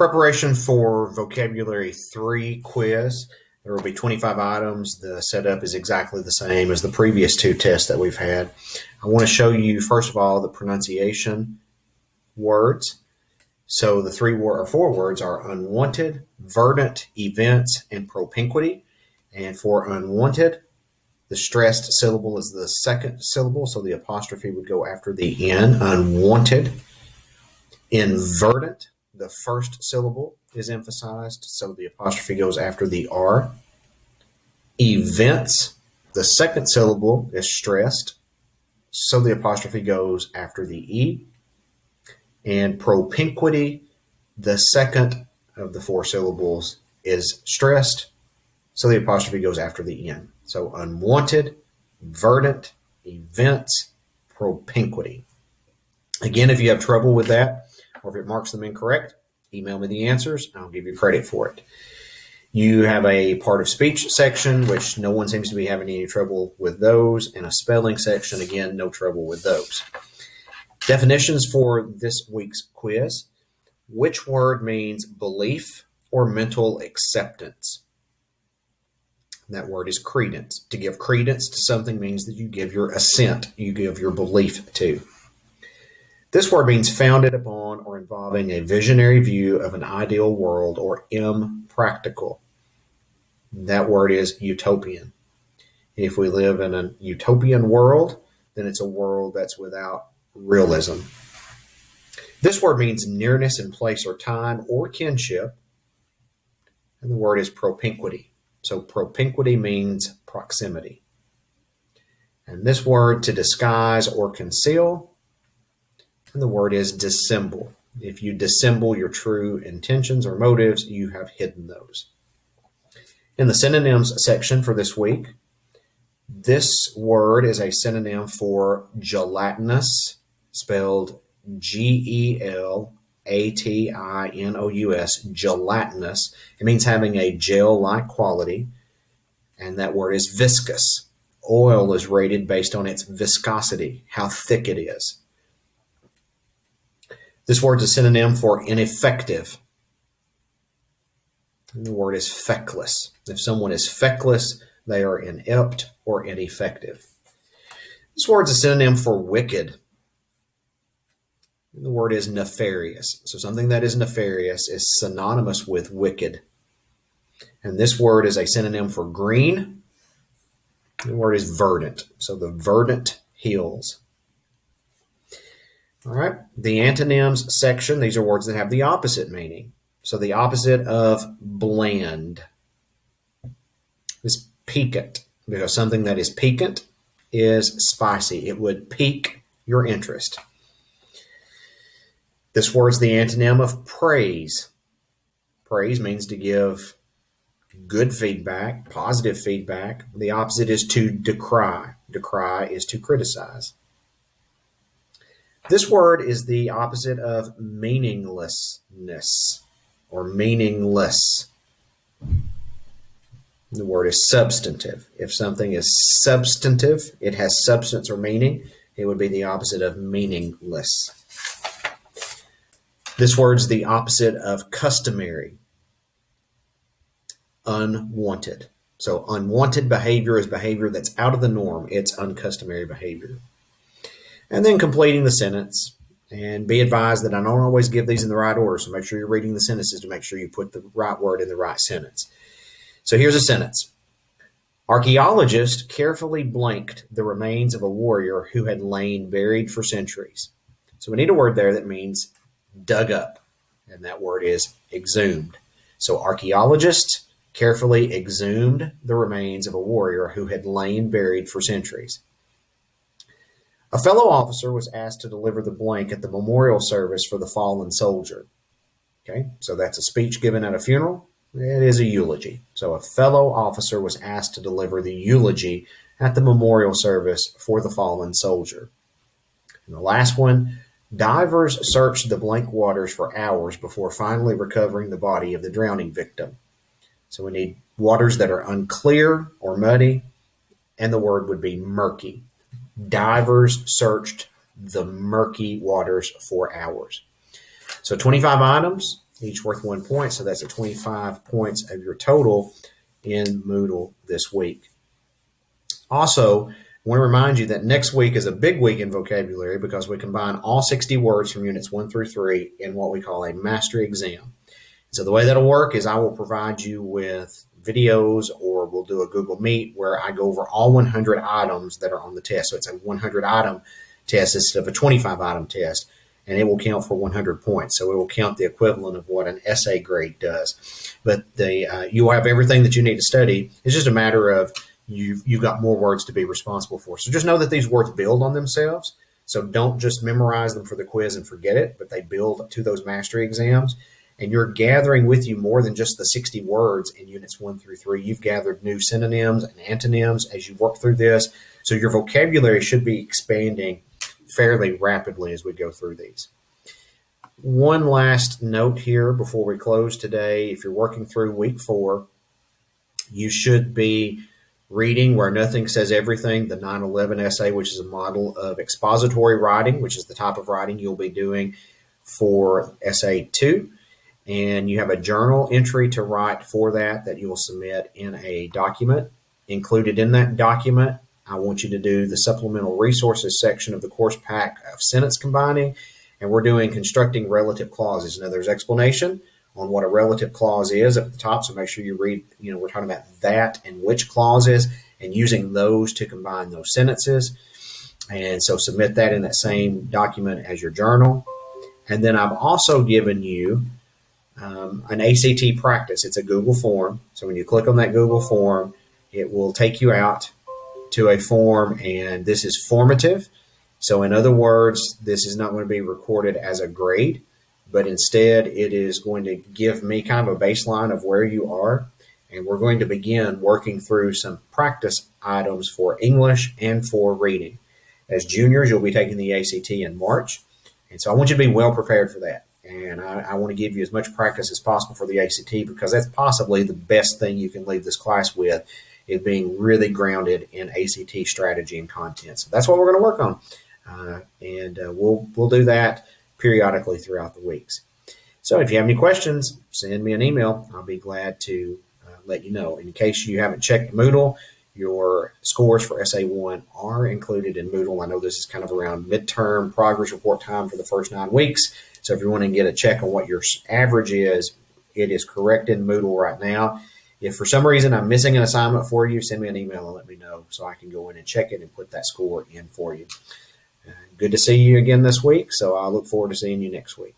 Preparation for Vocabulary 3 quiz. There will be 25 items. The setup is exactly the same as the previous two tests that we've had. I want to show you, first of all, the pronunciation words. So the four words are unwanted, verdant, events, and propinquity. And for unwanted, the stressed syllable is the second syllable, so the apostrophe would go after the N, unwanted. In verdant, the first syllable is emphasized, so the apostrophe goes after the R. Events, the second syllable is stressed, so the apostrophe goes after the E. And propinquity, the second of the four syllables is stressed, so the apostrophe goes after the N. So unwanted, verdant, events, propinquity. Again, if you have trouble with that, or if it marks them incorrect, email me the answers. I'll give you credit for it. You have a part of speech section, which no one seems to be having any trouble with those, and a spelling section, again, no trouble with those. Definitions for this week's quiz. Which word means belief or mental acceptance? That word is credence. To give credence to something means that you give your assent, you give your belief to. This word means founded upon or involving a visionary view of an ideal world or impractical. That word is utopian. If we live in a utopian world, then it's a world that's without realism. This word means nearness in place or time or kinship, and the word is propinquity. So propinquity means proximity. And this word to disguise or conceal, and the word is dissemble. If you dissemble your true intentions or motives, you have hidden those. In the synonyms section for this week, this word is a synonym for gelatinous, spelled G-E-L-A-T-I-N-O-U-S, gelatinous. It means having a gel-like quality, and that word is viscous. Oil is rated based on its viscosity, how thick it is. This word is a synonym for ineffective. And the word is feckless. If someone is feckless, they are inept or ineffective. This word is a synonym for wicked. And the word is nefarious. So something that is nefarious is synonymous with wicked. And this word is a synonym for green. The word is verdant. So the verdant hills. All right. The antonyms section, these are words that have the opposite meaning. So the opposite of bland is piquant, because something that is piquant is spicy. It would pique your interest. This word is the antonym of praise. Praise means to give good feedback, positive feedback. The opposite is to decry. Decry is to criticize. This word is the opposite of meaninglessness or meaningless. The word is substantive. If something is substantive, it has substance or meaning, it would be the opposite of meaningless. This word is the opposite of customary. Unwanted. So unwanted behavior is behavior that's out of the norm. It's uncustomary behavior. And then completing the sentence. And be advised that I don't always give these in the right order, so make sure you're reading the sentences to make sure you put the right word in the right sentence. So here's a sentence. Archaeologists carefully blanked the remains of a warrior who had lain buried for centuries. So we need a word there that means dug up, and that word is exhumed. So archaeologists carefully exhumed the remains of a warrior who had lain buried for centuries. A fellow officer was asked to deliver the blank at the memorial service for the fallen soldier. Okay, so that's a speech given at a funeral. It is a eulogy. So a fellow officer was asked to deliver the eulogy at the memorial service for the fallen soldier. And the last one, divers searched the blank waters for hours before finally recovering the body of the drowning victim. So we need waters that are unclear or muddy, and the word would be murky. Divers searched the murky waters for hours. So 25 items, each worth 1 point. So that's a 25 points of your total in Moodle this week. Also, I want to remind you that next week is a big week in vocabulary because we combine all 60 words from units 1 through 3 in what we call a mastery exam. So the way that'll work is I will provide you with videos, or we'll do a Google Meet where I go over all 100 items that are on the test. So it's a 100 item test instead of a 25 item test, and it will count for 100 points. So it will count the equivalent of what an essay grade does. But you will have everything that you need to study. It's just a matter of you've got more words to be responsible for. So just know that these words build on themselves. So don't just memorize them for the quiz and forget it, but they build to those mastery exams. And you're gathering with you more than just the 60 words in units 1 through 3. You've gathered new synonyms and antonyms as you work through this. So your vocabulary should be expanding fairly rapidly as we go through these. One last note here before we close today. If you're working through week 4, you should be reading Where Nothing Says Everything, the 9/11 essay, which is a model of expository writing, which is the type of writing you'll be doing for essay 2. And you have a journal entry to write for that you will submit in a document. Included in that document, I want you to do the supplemental resources section of the course pack of sentence combining, and we're doing constructing relative clauses. Now, there's explanation on what a relative clause is up at the top, so make sure you read, we're talking about that and which clauses, and using those to combine those sentences. And so submit that in that same document as your journal. And then I've also given you an ACT practice. It's a Google form. So when you click on that Google form, it will take you out to a form, and this is formative. So in other words, this is not going to be recorded as a grade, but instead it is going to give me kind of a baseline of where you are. And we're going to begin working through some practice items for English and for reading. As juniors, you'll be taking the ACT in March. And so I want you to be well prepared for that. And I want to give you as much practice as possible for the ACT, because that's possibly the best thing you can leave this class with, is being really grounded in ACT strategy and content. So that's what we're going to work on. And we'll do that periodically throughout the weeks. So if you have any questions, send me an email. I'll be glad to let you know. In case you haven't checked Moodle, your scores for SA1 are included in Moodle. I know this is kind of around midterm progress report time for the first 9 weeks. So if you want to get a check on what your average is, it is correct in Moodle right now. If for some reason I'm missing an assignment for you, send me an email and let me know so I can go in and check it and put that score in for you. Good to see you again this week. So I look forward to seeing you next week.